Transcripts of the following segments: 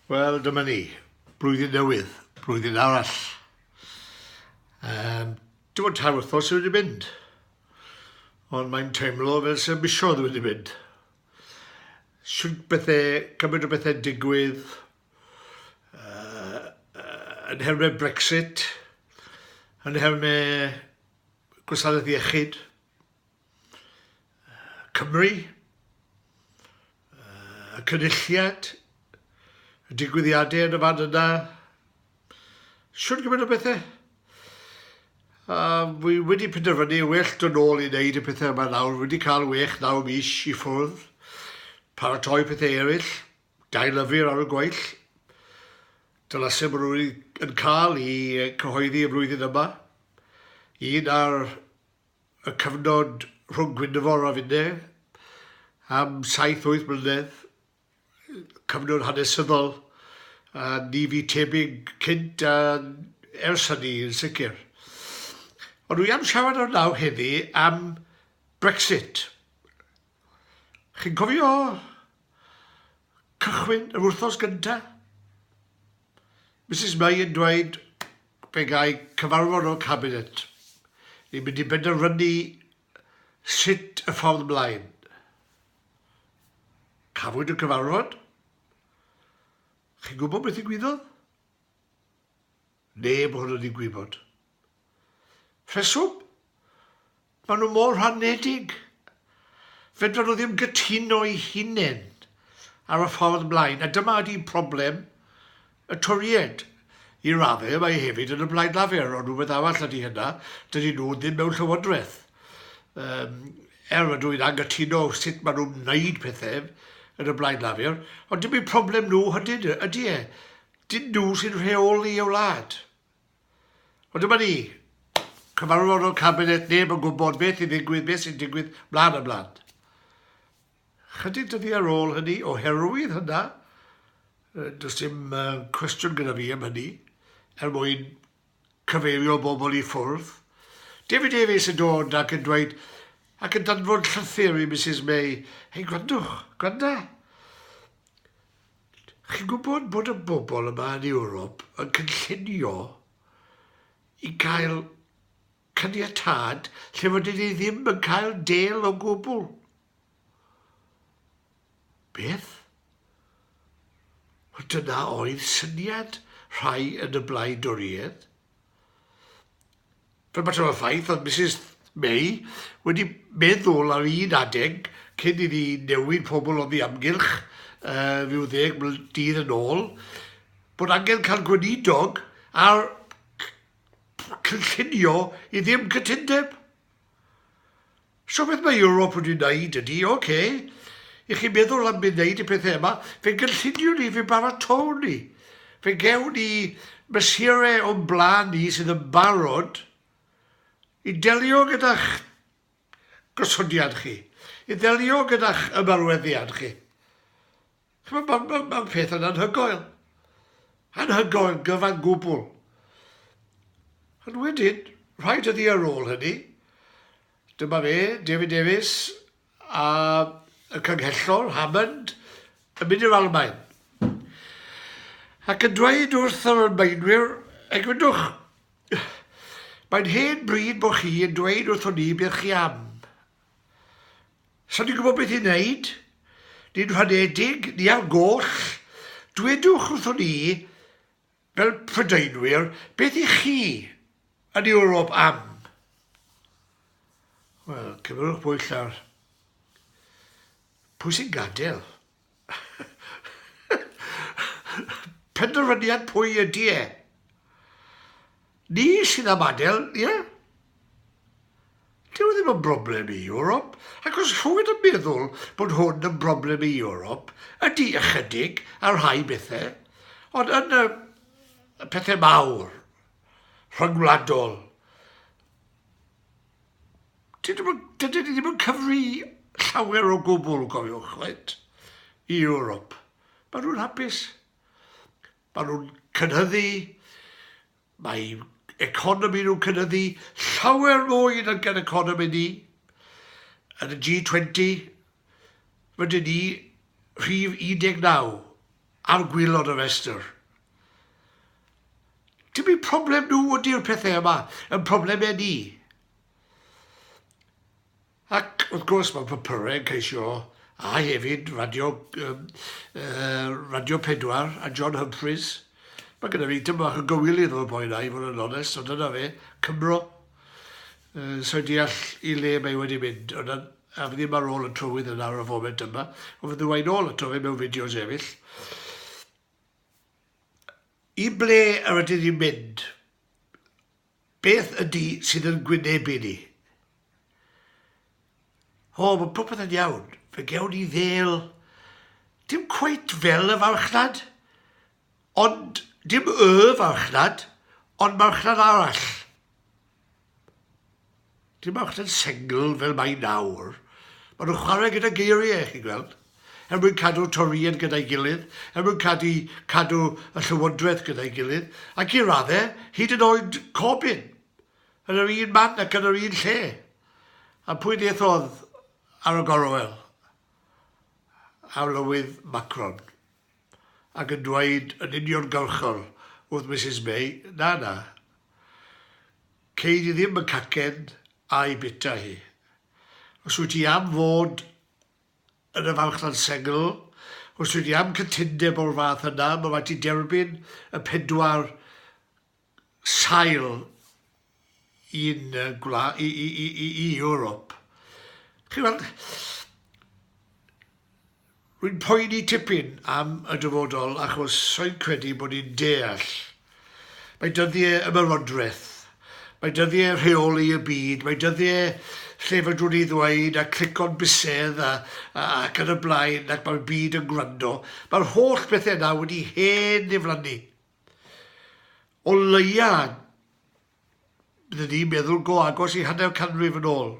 Wel, dyma ni. Blwyddyn newydd. Blwyddyn arall. Dim ond tair wythnos wedi mynd. Ond mae'n teimlo fel sy'n misiodd wedi mynd. Siwnt bethau, cymaint o bethau digwydd yn hermau Brexit, yn hermau gwasanaeth iechyd, Cymru, y cynulliad, y digwyddiadau yn y fan yna. Siwnt gymaint o bethau. Wi wedi penderfynu well dod nôl i wneud y pethau yma nawr. Wedi cael wech 9 mis i ffwrdd, paratoi pethau eraill, 2 lyfr ar y gweill. Dyna sy'n maen nhw yn cael i cyhoeddi y flwyddyn yma. Un ar y cyfnod rhwng Gwynoro a Yna am 7-8 mlynedd. Cyfnod hanesyddol a ni fi tebyg cynt a ers hynny yn sicr. Ond dwi am siarad ar naw heddi am Brexit. Chi'n cofio cychwyn y wythnos gynta? Mrs May yn dweud fe gai cyfarfod o cabinet. Ni'n mynd i benderfynu sut y ffordd ymlaen. Cafwyd y cyfarfod? Chi'n gwybod beth i gwyddodd? Neb hwn yn ei gwybod. Rheswm? Maen nhw mor rhanedig. Fedra nhw ddim gytuno eu hunain ar y ffordd ymlaen. A dyma ydi problem y toriad. I raddau mae hefyd yn y blaen lafur, ond rhywbeth arall ydy hynna, dydy nhw ddim mewn Llywodraeth. Dwi'n anghytuno sut maen nhw'n wneud pethau yn y blaen lafur, ond dim eu problem nhw ydy e. Dim nhw sy'n rheoli y wlad. Ond dyma ni, cyfarfod o cabinet, neb yn gwybod beth sy'n digwydd, mlaen a mlaen. Chydig dyddi ar ôl hynny, oherwydd hynna, does dim cwestiwn gyda fi am hynny, mwyn cyfeirio bobl i ffwrdd. Davis yn dod ac yn dweud, ac yn danfod llythyr i Mrs May, hei, gwranda. Chi'n gwybod bod y bobl yma yn Ewrop yn cynllunio i gael caniatad lle fod ni ddim yn cael del o gwbl. Beth? Dyna oedd syniad rhai yn y blaenoriaeth. Fel mater o ffaith, oedd Mrs May wedi meddwl ar un adeg cyn iddi newid pobl o ddiamgylch fyw 10 dydd yn ôl, bod angen cael gweinidog ar cynllunio i ddim cytundeb. So beth mae Ewrop wedi wneud ydy, oce, i chi meddwl am wneud y pethau yma, fe gynllunio ni, fe baratoi ni. Fe gewn ni mesurau o'n blaen ni sydd yn barod i delio gyda'ch gosodiad chi, i delio gyda'ch ymarweddiad chi. Mae'n peth yn anhygoel. Anhygoel gyfan gwbl. Ond wedyn, rhaid ydi ar ôl hynny, dyma fe, Davis a y cynghellor, Hammond, yn mynd i'r Almaen. Ac yn dweud wrth yr Almaenwyr, gwydwch, mae'n hen bryd bod chi yn dweud wrth ni beth chi am. Sa'n ni'n gwybod beth i'n neud? Ni'n rhanedig, ni ar goll. Dwedwch wrth ni, fel Prydeinwyr, beth i chi yn Ewrop am? Wel, cyfyrwch bwyll ar. Pwy sy'n gadael? Penderfyniad pwy ydy e? Ni sy'n am adael, ie? Dyw ddim yn broblem i Ewrop, ac os rhywun yn meddwl bod hwn yn broblem i Ewrop, ydy ychydig ar rhai bethau, ond yn y pethau mawr, rhyngwladol, dydyn ni ddim yn cyfri llawer o gwbl, gofiwch, i Ewrop. Maen nhw'n hapus. Maen nhw'n cynhyddu, mae economi nhw'n cynhyddu llawer mwy yn gan economi ni. Yn y G20, fydden ni rhif 19 ar gwylod y restr. Dim eu problem nhw ydy'r pethau yma, yn problemau ni. Ac wrth gwrs mae papurau yn ceisio, a hefyd radio 4 a John Humphreys. Mae gyda fi dim bach yn gywilydd o'r boi na i fod yn onest, ond dyna fe, Cymro. So deall i le mae wedi mynd, a fi ddim ar ôl y trywydd yna ar y foment yma, ond fydd ddweud ôl y trywydd mewn fideos eraill. I ble yr ydyn ni'n mynd? Beth ydy sydd yn gwynebu ni? Mae popeth yn iawn. Fe gewn ni ddel, dim cweit fel y farchnad, ond dim y farchnad, ond farchnad arall. Dim Farchnad Sengl fel mae nawr. Maen nhw'n chwarae gyda geiriau, chi'n gweld. Er mwyn cadw toriad gyda'i gilydd, er mwyn cadw y Llywodraeth gyda'i gilydd, ac i raddau, hyd yn oed Corbyn, yn yr un man ac yn yr un lle. A pwy ddeithodd ar y gorwel? Arlywydd Macron. Ac yn dweud yn uniongyrchol wrth Mrs May, na. Ceid i ddim yn cacen a'i bita hi. Os wyt ti am fod yn y Farchnad Sengl, os wyt ti am cytundeb o'r fath yna, mae rhaid ti derbyn y 4 sail i Ewrop. Chi'n gweld, rwy'n poeni tipyn am y dyfodol achos so'n credu bod ni'n deall. Mae dyddiau ymerodraeth, mae dyddiau rheoli y byd, mae dyddiau lle fydrwn ni ddweud a clico'n busedd ac yn y blaen ac mae'r byd yn gwrando. Mae'r holl bethau yna wedi hen diflannu. O leia, byddwn ni'n meddwl go agos i hanner canrif yn ôl.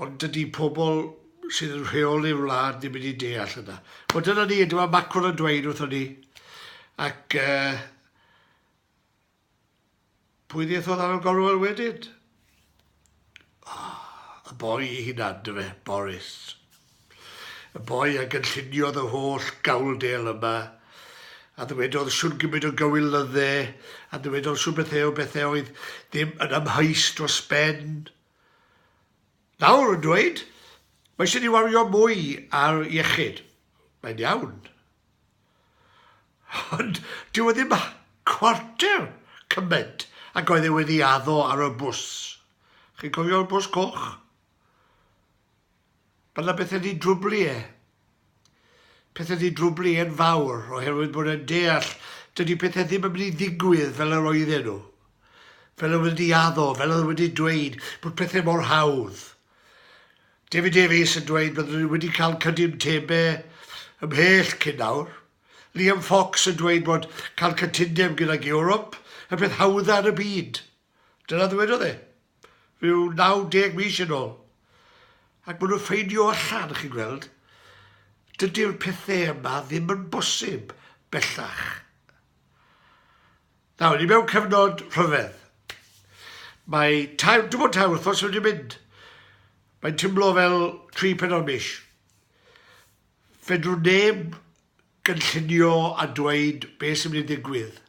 Ond dydy pobl sydd yn rheoli'r wlad ddim wedi deall yna. Wel dyna ni, dyma Macron yn dweud wrthon ni. Ac pwy ddeithodd ar y gorwel wedyn? Y boi i hunan, dy fe, Boris. Y boi a gynlluniodd y holl gawldel yma. A ddywedodd siwn gymryd o gywilyddau. A ddywedodd siwn bethau oedd ddim yn amhys dros ben. Nawr yn dweud, mae eisiau ni wario mwy ar iechyd. Mae'n iawn. Ond dyw e ddim cwarter cyment ac oedd e wedi addo ar y bws. Chi'n cofio'r bws coch? Byddai bethau di drwblu e. Pethau di drwblu e'n fawr oherwydd bod e'n deall dydy pethau ddim yn mynd i ddigwydd fel yr oedden nhw. Fel y wedi addo, fel y wedi dweud bod pethau mor hawdd. David Davis yn dweud bod nhw wedi cael cydym tebau ymhell cyn nawr. Liam Fox yn dweud bod cael cytundeb gydag Ewrop y peth hawdda yn y byd. Dyna ddwedodd e. Rhyw 90 mis yn ôl. Ac maen nhw'n ffeindio allan, chi'n gweld, dydy'r pethau yma ddim yn bosib bellach. Nawr, ni mewn cyfnod rhyfedd. Mae dim ond tair wythnos wedi mynd. Mae'n tymlo fel 3-4 mis. Fedrwn neb gynllunio a dweud beth sy'n mynd i ddigwydd.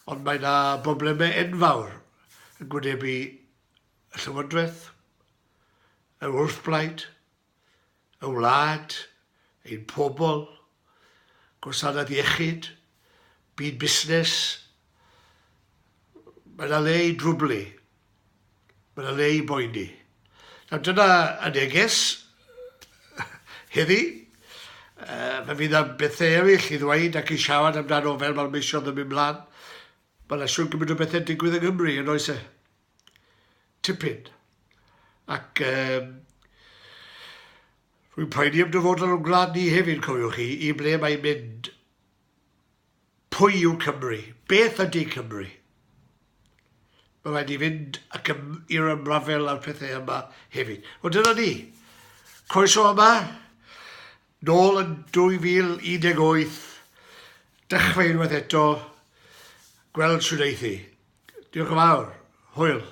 Ond mae yna broblemau enfawr yn gwynebu y Llywodraeth, y wrthblaid, y wlad, ein pobl, gwasanaeth iechyd, byd busnes. Mae yna le i drwblu. Mae yna le i boeni. Nawr dyna y neges heddi. Fe fydd am bethau eraill i ddweud ac i siarad amdano fel mae'r misiodd yn mynd mlaen. Mae yna siŵr gymryd o bethau digwydd yng Nghymru yn oes e. Tipyn. Ac rwy'n poeni am dyfodol o'n gwlad ni hefyd, cofiwch chi, i ble mae'n mynd. Pwy yw Cymru? Beth ydy Cymru? Mae rhaid i fynd ac i'r ymrafel a'r pethau yma hefyd. O dyna ni. Croeso yma, nôl yn 2018, dychwelyd eto, gweld siwneithu. Diolch yn fawr. Hwyl.